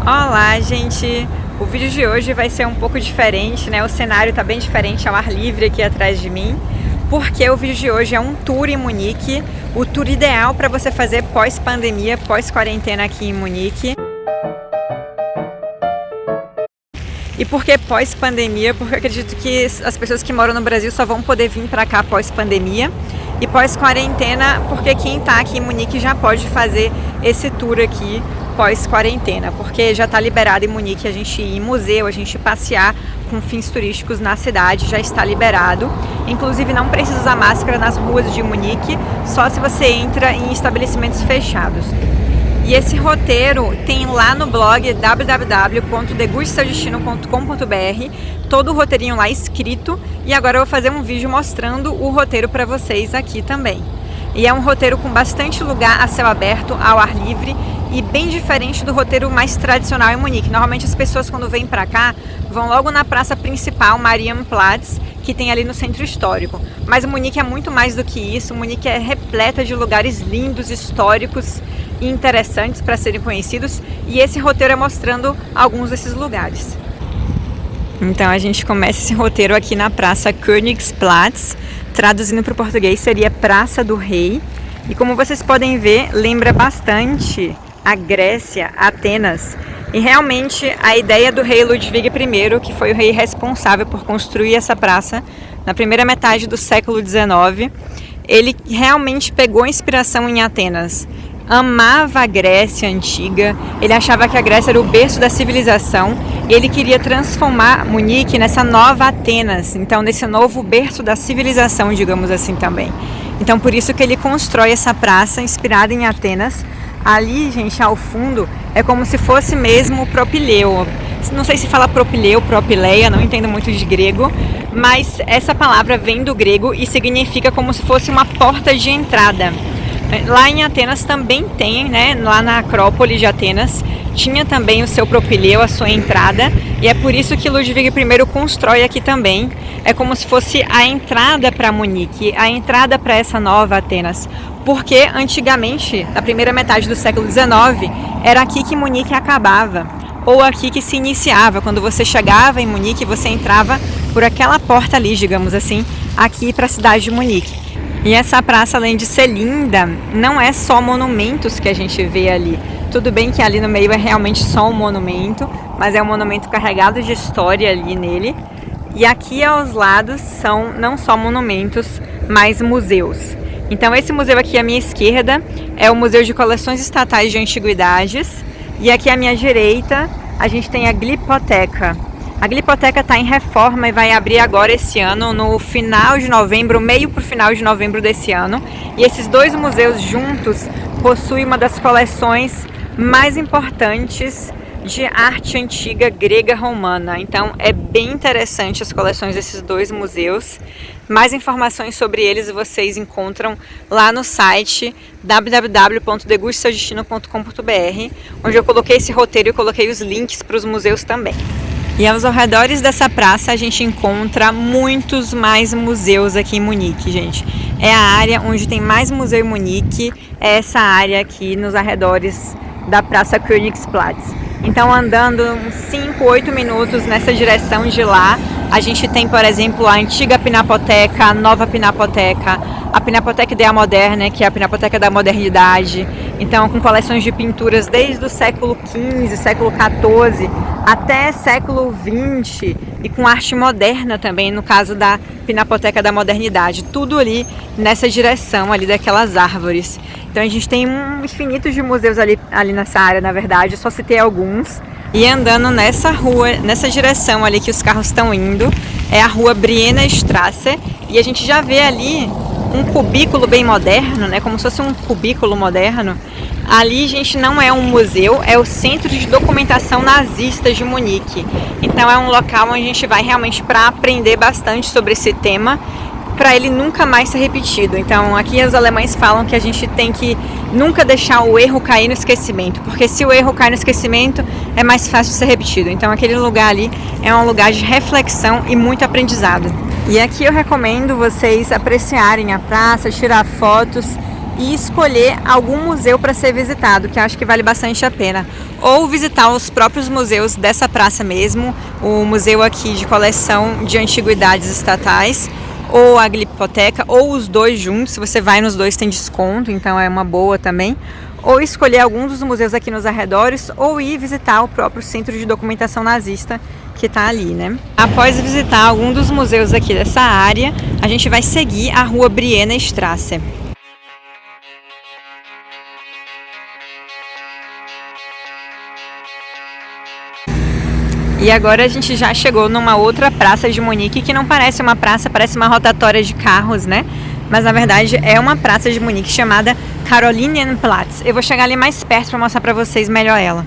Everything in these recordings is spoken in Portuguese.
Olá, gente! O vídeo de hoje vai ser um pouco diferente, né? O cenário tá bem diferente, ao ar livre aqui atrás de mim, porque o vídeo de hoje é um tour em Munique, o tour ideal para você fazer pós-pandemia, pós-quarentena aqui em Munique. E por que pós-pandemia? Porque eu acredito que as pessoas que moram no Brasil só vão poder vir para cá pós-pandemia. E pós-quarentena, porque quem está aqui em Munique já pode fazer esse tour aqui pós-quarentena, porque já está liberado em Munique a gente ir em museu, a gente passear com fins turísticos na cidade, já está liberado. Inclusive não precisa usar máscara nas ruas de Munique, só se você entra em estabelecimentos fechados. E esse roteiro tem lá no blog www.degusteseudestino.com.br, todo o roteirinho lá escrito, e agora eu vou fazer um vídeo mostrando o roteiro para vocês aqui também. E é um roteiro com bastante lugar a céu aberto, ao ar livre, e bem diferente do roteiro mais tradicional em Munique. Normalmente as pessoas quando vêm para cá vão logo na praça principal, Marienplatz, que tem ali no centro histórico. Mas Munique é muito mais do que isso. Munique é repleta de lugares lindos, históricos e interessantes para serem conhecidos, e esse roteiro é mostrando alguns desses lugares. Então a gente começa esse roteiro aqui na praça Königsplatz, traduzindo para o português seria Praça do Rei, e como vocês podem ver, lembra bastante a Grécia, Atenas, e realmente a ideia do rei Ludwig I, que foi o rei responsável por construir essa praça na primeira metade do século XIX, ele realmente pegou inspiração em Atenas. Amava a Grécia antiga, ele achava que a Grécia era o berço da civilização e ele queria transformar Munique nessa nova Atenas, então nesse novo berço da civilização, digamos assim também. Então por isso que ele constrói essa praça inspirada em Atenas. Ali, gente, ao fundo, é como se fosse mesmo o Propileu. Não sei se fala Propileu, Propileia, não entendo muito de grego, mas essa palavra vem do grego e significa como se fosse uma porta de entrada. Lá em Atenas também tem, né? Lá na Acrópole de Atenas, tinha também o seu propileu, a sua entrada, e é por isso que Ludwig I constrói aqui também. É como se fosse a entrada para Munique, a entrada para essa nova Atenas. Porque antigamente, na primeira metade do século XIX, era aqui que Munique acabava, ou aqui que se iniciava. Quando você chegava em Munique, você entrava por aquela porta ali, digamos assim, aqui para a cidade de Munique. E essa praça, além de ser linda, não é só monumentos que a gente vê ali. Tudo bem que ali no meio é realmente só um monumento, mas é um monumento carregado de história ali nele. E aqui aos lados são não só monumentos, mas museus. Então esse museu aqui à minha esquerda é o Museu de Coleções Estatais de Antiguidades. E aqui à minha direita a gente tem a Glyptoteca. A Glyptoteca está em reforma e vai abrir agora esse ano, no final de novembro, meio para o final de novembro desse ano. E esses dois museus juntos possuem uma das coleções mais importantes de arte antiga grega romana. Então é bem interessante as coleções desses dois museus. Mais informações sobre eles vocês encontram lá no site www.degusteseudestino.com.br, onde eu coloquei esse roteiro e coloquei os links para os museus também. E aos arredores dessa praça a gente encontra muitos mais museus aqui em Munique, gente. É a área onde tem mais museu em Munique, é essa área aqui nos arredores da Praça Königsplatz. Então andando uns 5, 8 minutos nessa direção de lá, a gente tem, por exemplo, a antiga Pinacoteca, a nova Pinacoteca, a Pinacoteca da Moderna, que é a Pinacoteca da Modernidade. Então, com coleções de pinturas desde o século XV, século XIV, até século XX, e com arte moderna também, no caso da Pinacoteca da Modernidade. Tudo ali nessa direção, ali daquelas árvores. Então a gente tem um infinito de museus ali nessa área, na verdade, só citei alguns. E andando nessa rua, nessa direção ali que os carros estão indo, é a rua Brienner Straße, e a gente já vê ali um cubículo bem moderno, né, como se fosse um cubículo moderno. Ali, gente, não é um museu, é o Centro de Documentação Nazista de Munique. Então é um local onde a gente vai realmente para aprender bastante sobre esse tema, para ele nunca mais ser repetido. Então aqui os alemães falam que a gente tem que nunca deixar o erro cair no esquecimento, porque se o erro cai no esquecimento é mais fácil de ser repetido. Então aquele lugar ali é um lugar de reflexão e muito aprendizado. E aqui eu recomendo vocês apreciarem a praça, tirar fotos e escolher algum museu para ser visitado, que acho que vale bastante a pena. Ou visitar os próprios museus dessa praça mesmo, o museu aqui de coleção de antiguidades estatais, ou a Glipoteca, ou os dois juntos. Se você vai nos dois tem desconto, então é uma boa também. Ou escolher algum dos museus aqui nos arredores, ou ir visitar o próprio Centro de Documentação Nazista, que está ali, né? Após visitar algum dos museus aqui dessa área, a gente vai seguir a rua Brienner Straße. E agora a gente já chegou numa outra praça de Munique, que não parece uma praça, parece uma rotatória de carros, né? Mas na verdade é uma praça de Munique chamada Carolinienplatz. Eu vou chegar ali mais perto para mostrar para vocês melhor ela.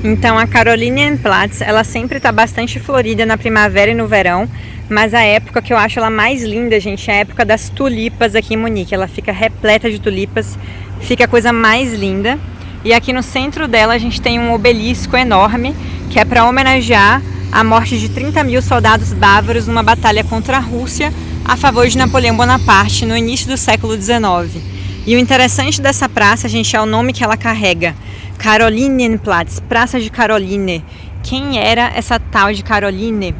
Então a Carolinienplatz, ela sempre está bastante florida na primavera e no verão, mas a época que eu acho ela mais linda, gente, é a época das tulipas aqui em Munique. Ela fica repleta de tulipas, fica a coisa mais linda. E aqui no centro dela a gente tem um obelisco enorme, que é para homenagear a morte de 30 mil soldados bávaros numa batalha contra a Rússia a favor de Napoleão Bonaparte no início do século XIX. E o interessante dessa praça, gente, é o nome que ela carrega. Carolinienplatz, Praça de Caroline. Quem era essa tal de Caroline?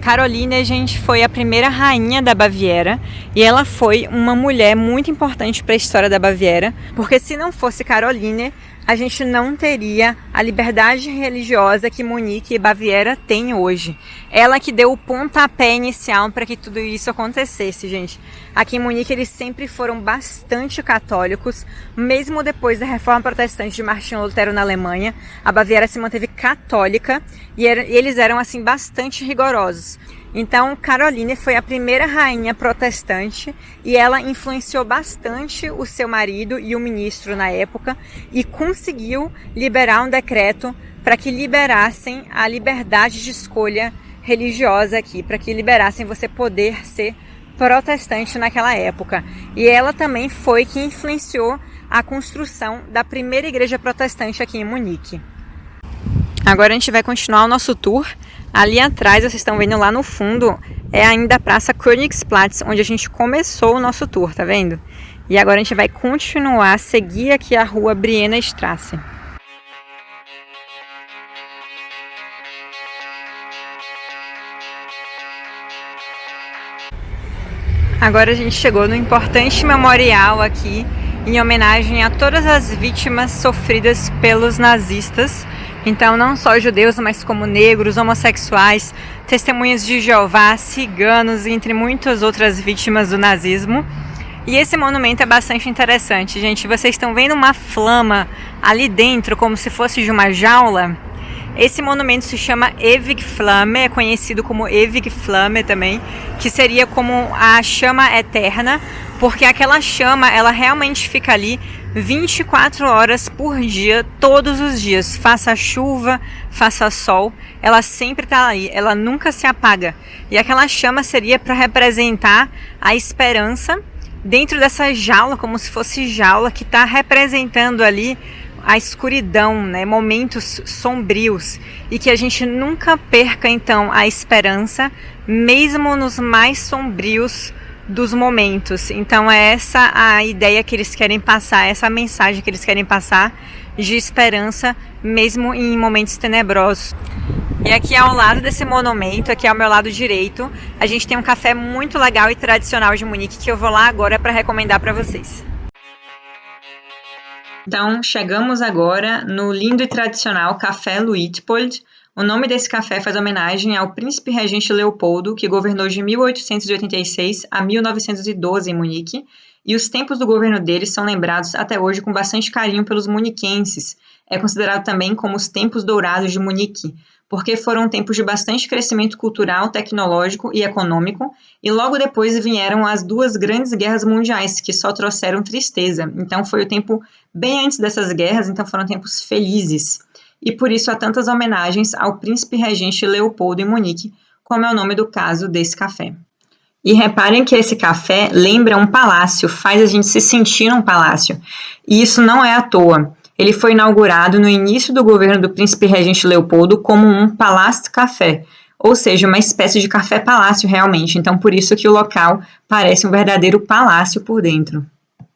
Caroline, gente, foi a primeira rainha da Baviera e ela foi uma mulher muito importante para a história da Baviera, porque se não fosse Caroline, a gente não teria a liberdade religiosa que Munique e Baviera têm hoje. Ela que deu o pontapé inicial para que tudo isso acontecesse, gente. Aqui em Munique eles sempre foram bastante católicos, mesmo depois da Reforma Protestante de Martinho Lutero na Alemanha, a Baviera se manteve católica e eles eram assim bastante rigorosos. Então, Caroline foi a primeira rainha protestante e ela influenciou bastante o seu marido e o ministro na época e conseguiu liberar um decreto para que liberassem a liberdade de escolha religiosa aqui, para que liberassem você poder ser protestante naquela época. E ela também foi que influenciou a construção da primeira igreja protestante aqui em Munique. Agora a gente vai continuar o nosso tour. Ali atrás, vocês estão vendo lá no fundo, é ainda a Praça Königsplatz, onde a gente começou o nosso tour, tá vendo? E agora a gente vai continuar, seguir aqui a rua Brienner Straße. Agora a gente chegou no importante memorial aqui, em homenagem a todas as vítimas sofridas pelos nazistas. Então, não só judeus, mas como negros, homossexuais, testemunhas de Jeová, ciganos, entre muitas outras vítimas do nazismo. E esse monumento é bastante interessante, gente. Vocês estão vendo uma flama ali dentro, como se fosse de uma jaula? Esse monumento se chama Ewig Flamme, é conhecido como Ewig Flamme também, que seria como a chama eterna, porque aquela chama, ela realmente fica ali 24 horas por dia, todos os dias, faça chuva, faça sol, ela sempre está ali, ela nunca se apaga. E aquela chama seria para representar a esperança dentro dessa jaula, como se fosse jaula, que está representando ali a escuridão, né? Momentos sombrios, e que a gente nunca perca então a esperança, mesmo nos mais sombrios dos momentos. Então é essa a ideia que eles querem passar, essa mensagem que eles querem passar de esperança, mesmo em momentos tenebrosos. E aqui ao lado desse monumento, aqui ao meu lado direito, a gente tem um café muito legal e tradicional de Munique, que eu vou lá agora para recomendar para vocês. Então, chegamos agora no lindo e tradicional Café Luitpold. O nome desse café faz homenagem ao príncipe regente Leopoldo, que governou de 1886 a 1912 em Munique, e os tempos do governo dele são lembrados até hoje com bastante carinho pelos muniquenses. É considerado também como os tempos dourados de Munique, porque foram tempos de bastante crescimento cultural, tecnológico e econômico, e logo depois vieram as duas grandes guerras mundiais, que só trouxeram tristeza. Então foi o tempo bem antes dessas guerras, então foram tempos felizes. E por isso há tantas homenagens ao príncipe regente Leopoldo em Munique, como é o nome do caso desse café. E reparem que esse café lembra um palácio, faz a gente se sentir num palácio. E isso não é à toa. Ele foi inaugurado no início do governo do príncipe regente Leopoldo como um palácio café, ou seja, uma espécie de café-palácio realmente. Então, por isso que o local parece um verdadeiro palácio por dentro.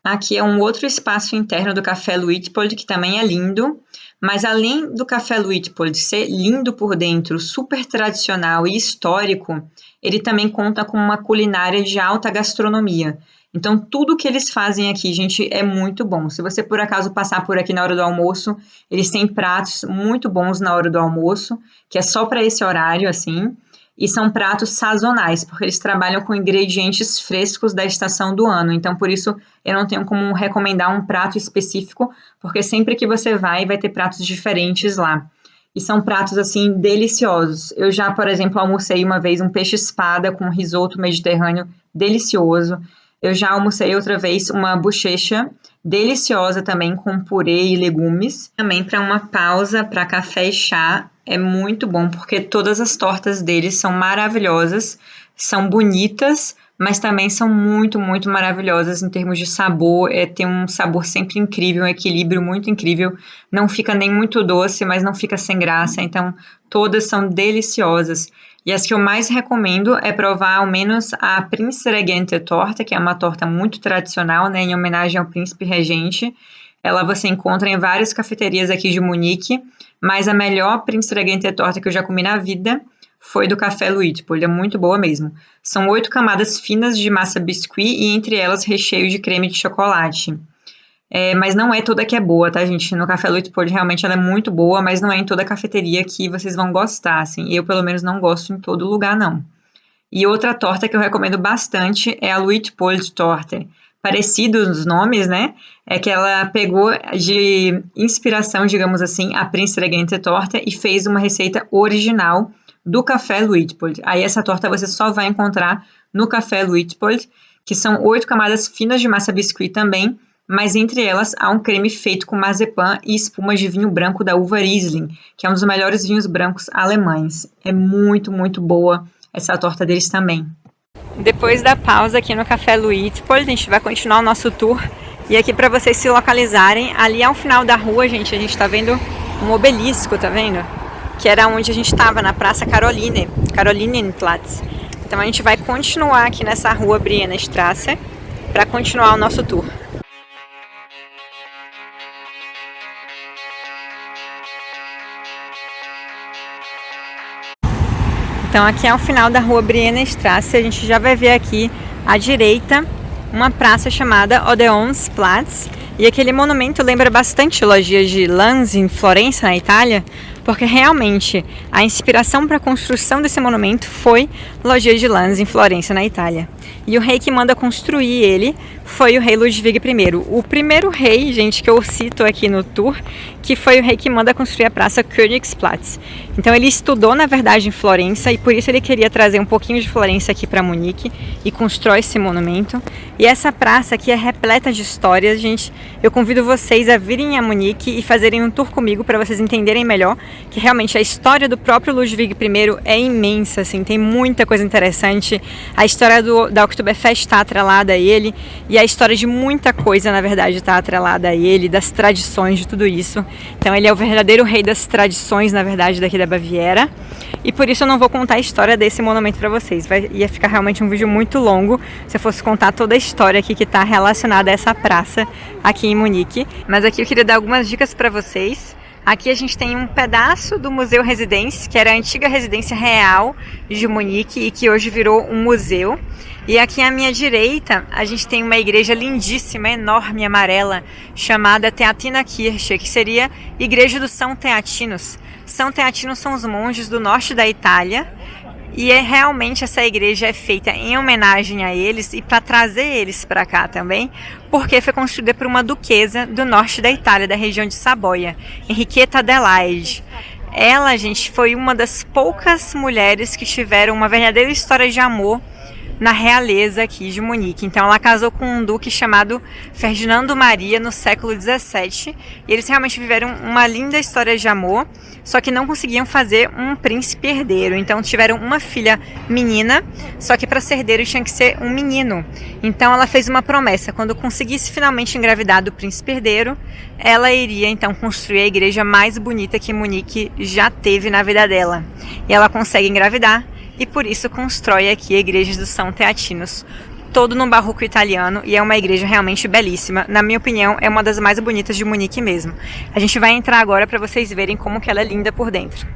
Aqui é um outro espaço interno do Café Luitpold, que também é lindo, mas além do Café Luitpold ser lindo por dentro, super tradicional e histórico, ele também conta com uma culinária de alta gastronomia. Então, tudo que eles fazem aqui, gente, é muito bom. Se você, por acaso, passar por aqui na hora do almoço, eles têm pratos muito bons na hora do almoço, que é só para esse horário, assim. E são pratos sazonais, porque eles trabalham com ingredientes frescos da estação do ano. Então, por isso, eu não tenho como recomendar um prato específico, porque sempre que você vai ter pratos diferentes lá. E são pratos, assim, deliciosos. Eu já, por exemplo, almocei uma vez um peixe-espada com risoto mediterrâneo delicioso. Eu já almocei outra vez uma bochecha deliciosa também, com purê e legumes. Também para uma pausa para café e chá, é muito bom, porque todas as tortas deles são maravilhosas, são bonitas, mas também são muito, muito maravilhosas em termos de sabor. Tem um sabor sempre incrível, um equilíbrio muito incrível. Não fica nem muito doce, mas não fica sem graça. Então, todas são deliciosas. E as que eu mais recomendo é provar ao menos a Prinzregente torta, que é uma torta muito tradicional, né, em homenagem ao príncipe regente. Ela você encontra em várias cafeterias aqui de Munique, mas a melhor Prinzregente torta que eu já comi na vida foi do Café Luitpold, é muito boa mesmo. São 8 camadas finas de massa biscuit e entre elas recheio de creme de chocolate. Mas não é toda que é boa, tá, gente? No Café Luitpold realmente ela é muito boa, mas não é em toda cafeteria que vocês vão gostar, assim. Eu, pelo menos, não gosto em todo lugar, não. E outra torta que eu recomendo bastante é a Luitpold Torte. Parecido os nomes, né? É que ela pegou de inspiração, digamos assim, a Prinzregente torta e fez uma receita original do Café Luitpold. Aí essa torta você só vai encontrar no Café Luitpold, que são 8 camadas finas de massa biscuit também, mas entre elas há um creme feito com marzipan e espuma de vinho branco da uva Riesling, que é um dos melhores vinhos brancos alemães. É muito, muito boa essa torta deles também. Depois da pausa aqui no Café Luitpold, a gente vai continuar o nosso tour. E aqui para vocês se localizarem, ali ao final da rua, gente tá vendo um obelisco, tá vendo? Que era onde a gente estava, na Praça Karolinenplatz. Então a gente vai continuar aqui nessa rua Briennerstraße para continuar o nosso tour. Então aqui é o final da rua Briennerstraße, a gente já vai ver aqui à direita uma praça chamada Odeonsplatz. E aquele monumento lembra bastante Loggia de Lanz, em Florença, na Itália, porque realmente a inspiração para a construção desse monumento foi Loggia de Lanz, em Florença, na Itália. E o rei que manda construir ele foi o rei Ludwig I. O primeiro rei, gente, que eu cito aqui no tour, que foi o rei que manda construir a praça Königsplatz. Então ele estudou, na verdade, em Florença e por isso ele queria trazer um pouquinho de Florença aqui para Munique e constrói esse monumento. E essa praça aqui é repleta de histórias, gente. Eu convido vocês a virem a Munique e fazerem um tour comigo para vocês entenderem melhor que realmente a história do próprio Ludwig I é imensa, assim, tem muita coisa interessante. A história da Oktoberfest está atrelada a ele e a história de muita coisa, na verdade, está atrelada a ele, das tradições, de tudo isso. Então ele é o verdadeiro rei das tradições, na verdade, daqui da Baviera. E por isso eu não vou contar a história desse monumento para vocês. Ia ficar realmente um vídeo muito longo se eu fosse contar toda a história aqui que está relacionada a essa praça aqui em Munique. Mas aqui eu queria dar algumas dicas para vocês. Aqui a gente tem um pedaço do Museu Residência, que era a antiga residência real de Munique e que hoje virou um museu. E aqui à minha direita a gente tem uma igreja lindíssima, enorme, amarela, chamada Theatinerkirche, que seria Igreja dos São Teatinos. São Teatinos são os monges do norte da Itália. E realmente essa igreja é feita em homenagem a eles e para trazer eles para cá também, porque foi construída por uma duquesa do norte da Itália, da região de Saboia, Henriqueta Adelaide. Ela, gente, foi uma das poucas mulheres que tiveram uma verdadeira história de amor na realeza aqui de Munique. Então ela casou com um duque chamado Ferdinando Maria no século XVII e eles realmente viveram uma linda história de amor, só que não conseguiam fazer um príncipe herdeiro. Então tiveram uma filha menina, só que para ser herdeiro tinha que ser um menino. Então ela fez uma promessa: quando conseguisse finalmente engravidar do príncipe herdeiro, ela iria então construir a igreja mais bonita que Munique já teve na vida dela. E ela consegue engravidar e por isso constrói aqui a igreja dos São Teatinos. todo no barroco italiano e é uma igreja realmente belíssima. Na minha opinião, é uma das mais bonitas de Munique mesmo. A gente vai entrar agora para vocês verem como que ela é linda por dentro.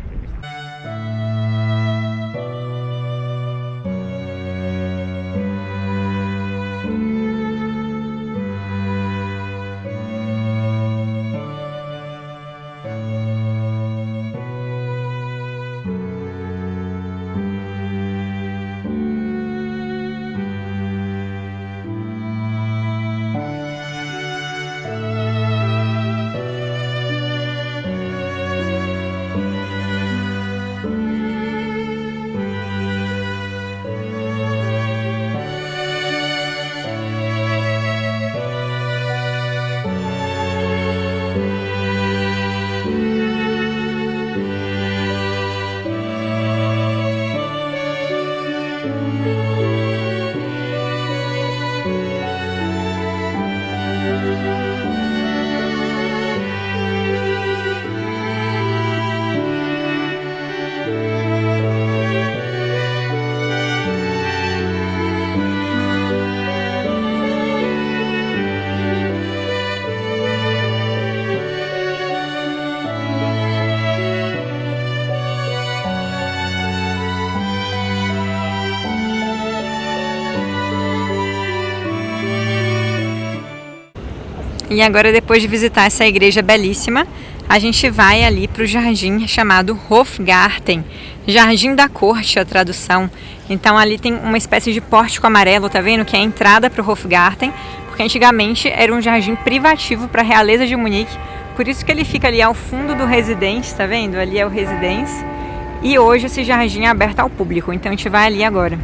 E agora, depois de visitar essa igreja belíssima, a gente vai ali para o jardim chamado Hofgarten, Jardim da Corte, a tradução. Então ali tem uma espécie de pórtico amarelo, tá vendo? Que é a entrada para o Hofgarten, porque antigamente era um jardim privativo para a realeza de Munique, por isso que ele fica ali ao fundo do Residence, tá vendo? Ali é o Residence, e hoje esse jardim é aberto ao público, então a gente vai ali agora.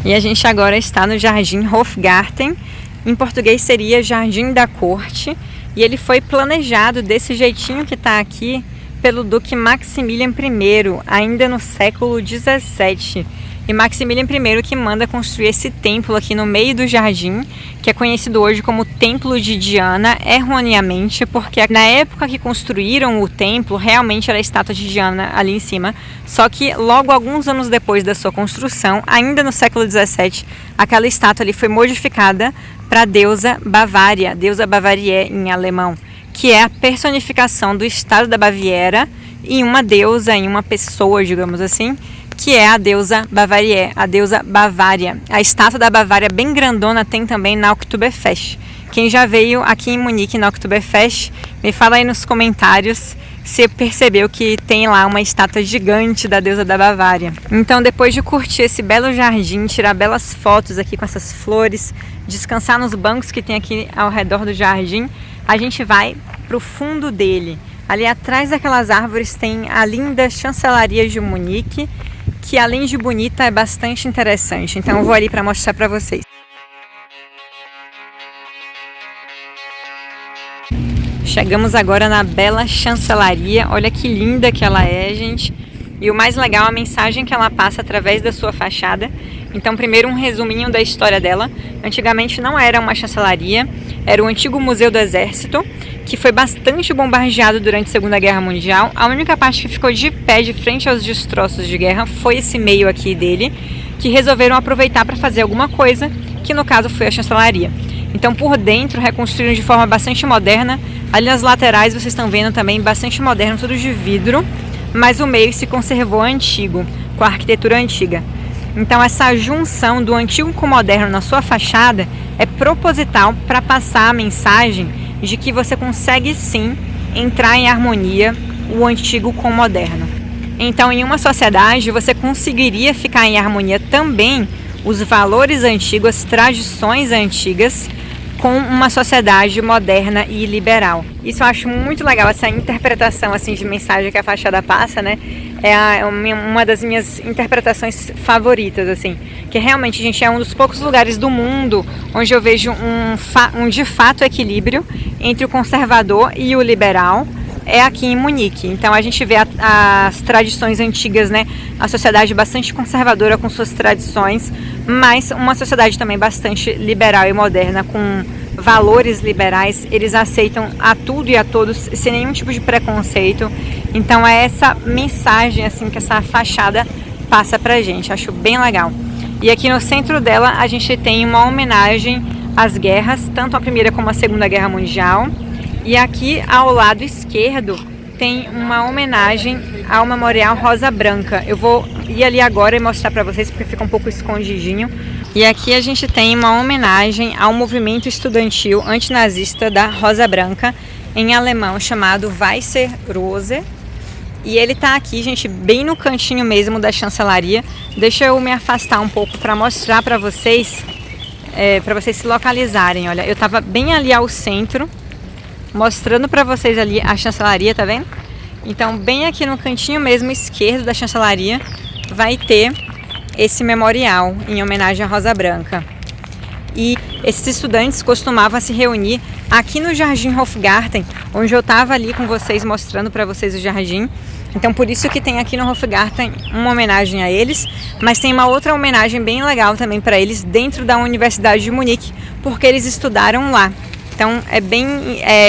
E a gente agora está no Jardim Hofgarten, em português seria Jardim da Corte, e ele foi planejado desse jeitinho que está aqui pelo Duque Maximilian I, ainda no século 17. E Maximilian I que manda construir esse templo aqui no meio do jardim, que é conhecido hoje como Templo de Diana, erroneamente, porque na época que construíram o templo, realmente era a estátua de Diana ali em cima, só que logo alguns anos depois da sua construção, ainda no século 17, aquela estátua ali foi modificada para a deusa Bavária, deusa Bavarie em alemão, que é a personificação do estado da Baviera em uma deusa, em uma pessoa, digamos assim, que é a deusa Bavarie, a deusa Bavária. A estátua da Bavária bem grandona tem também na Oktoberfest. Quem já veio aqui em Munique na Oktoberfest, me fala aí nos comentários se percebeu que tem lá uma estátua gigante da deusa da Bavária. Então, depois de curtir esse belo jardim, tirar belas fotos aqui com essas flores, descansar nos bancos que tem aqui ao redor do jardim, a gente vai para o fundo dele. Ali atrás daquelas árvores tem a linda chancelaria de Munique, que além de bonita é bastante interessante. Então eu vou ali para mostrar para vocês. Chegamos agora na bela chancelaria. Olha que linda que ela é, gente. E o mais legal é a mensagem que ela passa através da sua fachada. Então, primeiro um resuminho da história dela. Antigamente não era uma chancelaria, era o antigo Museu do Exército, que foi bastante bombardeado durante a Segunda Guerra Mundial. A única parte que ficou de pé de frente aos destroços de guerra foi esse meio aqui dele, que resolveram aproveitar para fazer alguma coisa, que no caso foi a chancelaria. Então, por dentro, reconstruíram de forma bastante moderna. Ali nas laterais vocês estão vendo também bastante moderno, tudo de vidro, mas o meio se conservou antigo, com a arquitetura antiga. Então essa junção do antigo com o moderno na sua fachada é proposital para passar a mensagem de que você consegue sim entrar em harmonia o antigo com o moderno. Então, em uma sociedade você conseguiria ficar em harmonia também os valores antigos, as tradições antigas, com uma sociedade moderna e liberal. Isso eu acho muito legal, essa interpretação assim de mensagem que a fachada passa, né? É uma das minhas interpretações favoritas, assim, que realmente, gente, é um dos poucos lugares do mundo onde eu vejo um de fato equilíbrio entre o conservador e o liberal, é aqui em Munique. Então a gente vê as tradições antigas, né? A sociedade bastante conservadora com suas tradições, mas uma sociedade também bastante liberal e moderna, com valores liberais. Eles aceitam a tudo e a todos sem nenhum tipo de preconceito. Então é essa mensagem assim que essa fachada passa pra gente, acho bem legal. E aqui no centro dela a gente tem uma homenagem às guerras, tanto a Primeira como a Segunda Guerra Mundial. E aqui ao lado esquerdo tem uma homenagem ao Memorial Rosa Branca. Eu vou ir ali agora e mostrar para vocês porque fica um pouco escondidinho. E aqui a gente tem uma homenagem ao movimento estudantil antinazista da Rosa Branca, em alemão chamado Weiße Rose. E ele tá aqui, gente, bem no cantinho mesmo da chancelaria. Deixa eu me afastar um pouco para mostrar para vocês se localizarem. Olha, eu tava bem ali ao centro, mostrando para vocês ali a chancelaria, tá vendo? Então, bem aqui no cantinho mesmo esquerdo da chancelaria, vai ter esse memorial em homenagem à Rosa Branca. E esses estudantes costumavam se reunir aqui no Jardim Hofgarten, onde eu estava ali com vocês, mostrando para vocês o jardim. Então, por isso que tem aqui no Hofgarten uma homenagem a eles, mas tem uma outra homenagem bem legal também para eles dentro da Universidade de Munique, porque eles estudaram lá. Então é bem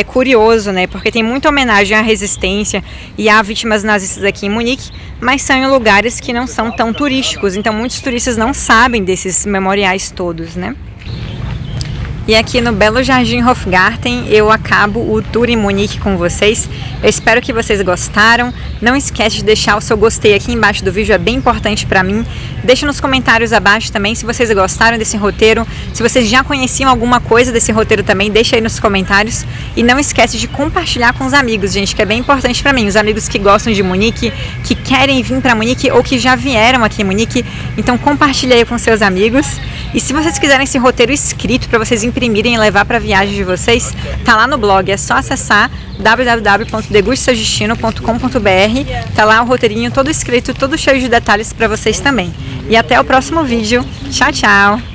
curioso, né? Porque tem muita homenagem à resistência e a vítimas nazistas aqui em Munique, mas são em lugares que não são tão turísticos. Então muitos turistas não sabem desses memoriais todos, né? E aqui no belo Jardim Hofgarten eu acabo o tour em Munique com vocês. Eu espero que vocês gostaram. Não esquece de deixar o seu gostei aqui embaixo do vídeo, é bem importante para mim. Deixa nos comentários abaixo também se vocês gostaram desse roteiro. Se vocês já conheciam alguma coisa desse roteiro também, deixa aí nos comentários. E não esquece de compartilhar com os amigos, gente, que é bem importante para mim. Os amigos que gostam de Munique, que querem vir para Munique ou que já vieram aqui em Munique. Então compartilha aí com seus amigos. E se vocês quiserem esse roteiro escrito para vocês imprimirem e levar para a viagem de vocês, tá lá no blog, é só acessar www.degustasdestino.com.br. Tá lá o roteirinho todo escrito, todo cheio de detalhes para vocês também. E até o próximo vídeo. Tchau, tchau!